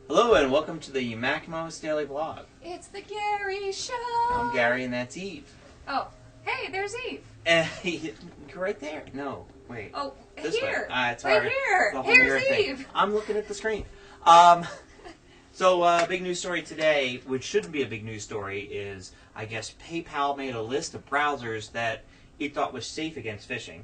Hello and welcome to the Macmost Daily Vlog. It's the Gary Show. I'm Gary and that's Eve. Oh, hey, there's Eve. Right there. No, wait. Oh, this here. Way. It's right hard. here. The whole Here's mirror Eve. thing. I'm looking at the screen. Big news story today, which shouldn't be a big news story, is I guess PayPal made a list of browsers that it thought was safe against phishing.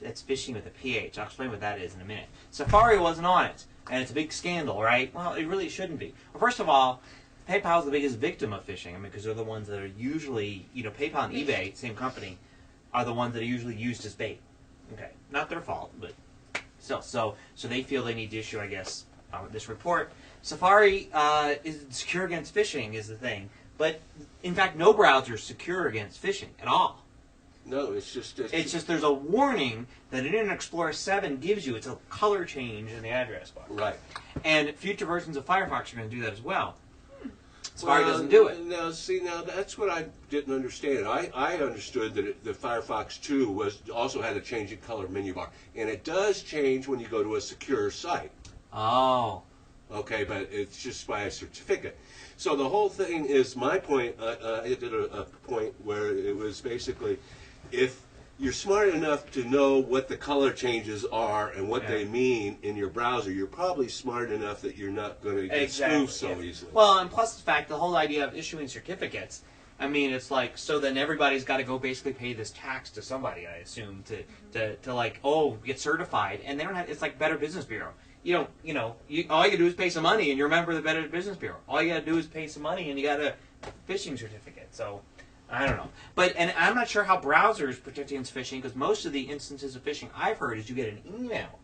That's phishing with a PH. I'll explain what that is in a minute. Safari wasn't on it, and it's a big scandal, right? Well, it really shouldn't be. Well, first of all, PayPal is the biggest victim of phishing. I mean, because they're the ones that are usually, PayPal and eBay, same company, are the ones that are usually used as bait. Okay, not their fault, but still. So they feel they need to issue, I guess, this report. Safari is secure against phishing is the thing, but in fact, no browser is secure against phishing at all. No, it's just there's a warning that Internet Explorer 7 gives you. It's a color change in the address bar. right. And future versions of Firefox are going to do that as well. Safari doesn't do it. Now, that's what I didn't understand. I understood that the Firefox 2 also had a change in color menu bar, and it does change when you go to a secure site. Oh. Okay, but it's just by a certificate. So the whole thing is my point. I did a point where it was basically, if you're smart enough to know what the color changes are and what they mean in your browser, you're probably smart enough that you're not going to get spoofed so easily. Well, and plus the fact, the whole idea of issuing certificates, I mean, it's like, so then everybody's got to go basically pay this tax to somebody, I assume, to like, get certified. And they don't have, it's like Better Business Bureau. All you got to do is pay some money and you're a member of the Better Business Bureau. All you got to do is pay some money and you got a phishing certificate. So, I don't know. And I'm not sure how browsers protect against phishing, because most of the instances of phishing I've heard is you get an email.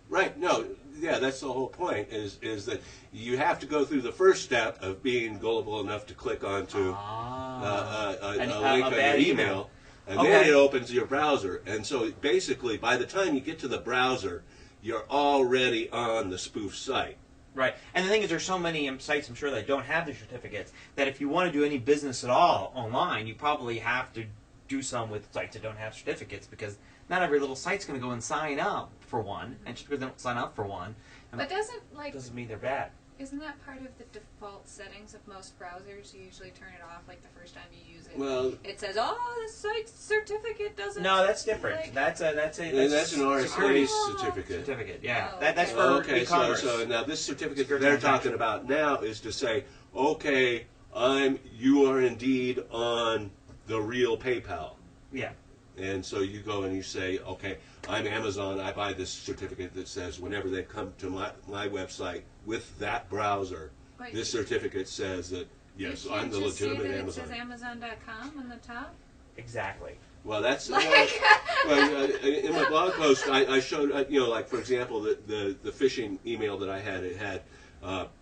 Right. No. Yeah, that's the whole point, is that you have to go through the first step of being gullible enough to click onto a link on your email. And then it opens your browser. And so basically, by the time you get to the browser, you're already on the spoof site. Right. And the thing is, there's so many sites, I'm sure, that don't have the certificates, that if you want to do any business at all online, you probably have to do some with sites that don't have certificates, because not every little site's going to go and sign up for one, and just because they don't sign up for one, but doesn't mean they're bad. Isn't that part of the default settings of most browsers? You usually turn it off like the first time you use it. Well, it says, "Oh, the site certificate doesn't." No, that's different. Like, that's an RSA certificate. Yeah, oh, that's for e-commerce. So now this certificate they're talking about now is to say, okay, you are indeed on the real PayPal. Yeah. And so you go and you say, okay, I'm Amazon. I buy this certificate that says whenever they come to my website with that browser, this certificate says that, yes, I'm the legitimate Amazon. It says Amazon.com on the top? Exactly. Well, that's in my blog post. I showed, like for example, the phishing email that I had. It had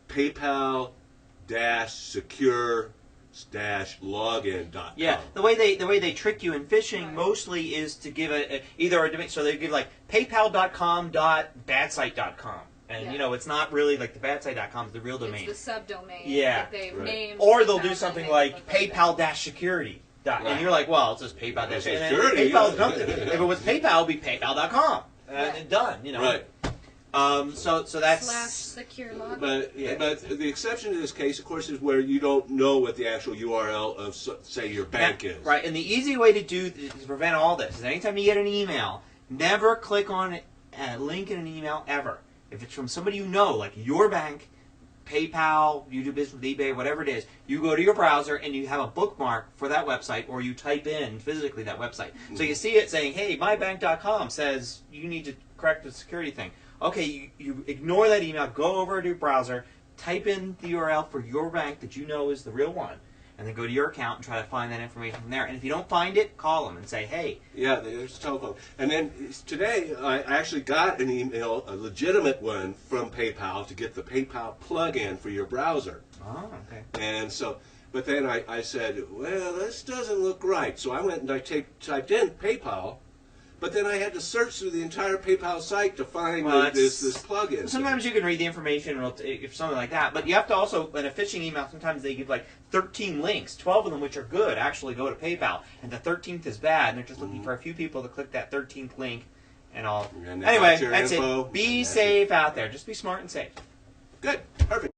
PayPal-secure-login.com. Yeah, the way they trick you in phishing mostly is to give either a domain. So they give like PayPal.com.badsite.com. And it's not really like the badsite.com is the real domain. It's the subdomain. Yeah. That they've named. Or they'll do something like PayPal-security. And you're like, well, it says PayPal-security. PayPal something. If it was PayPal, it would be PayPal.com. And done, Right. So that's /secure login. But the exception to this case, of course, is where you don't know what the actual URL of, say, your bank is. Right. And the easy way to prevent all this is anytime you get an email, never click on a link in an email ever. If it's from somebody you know, like your bank, PayPal, you do business with eBay, whatever it is, you go to your browser and you have a bookmark for that website, or you type in physically that website. Mm-hmm. So you see it saying, hey, mybank.com says you need to correct the security thing. Okay, you ignore that email, go over to your browser, type in the URL for your bank that you know is the real one, and then go to your account and try to find that information from there. And if you don't find it, call them and say, hey. Yeah, there's a telephone. And then today, I actually got an email, a legitimate one, from PayPal to get the PayPal plug-in for your browser. Oh, okay. And so, but then I said, well, this doesn't look right. So I went and I typed in PayPal, but then I had to search through the entire PayPal site to find Well, this plugin. Sometimes you can read the information or something like that, but you have to also, in a phishing email, sometimes they give like 13 links, 12 of them which are good actually go to PayPal, and the 13th is bad, and they're just looking for a few people to click that 13th link and all. And Anyway, your that's info, it. Be safe out there. Just be smart and safe. Good. Perfect.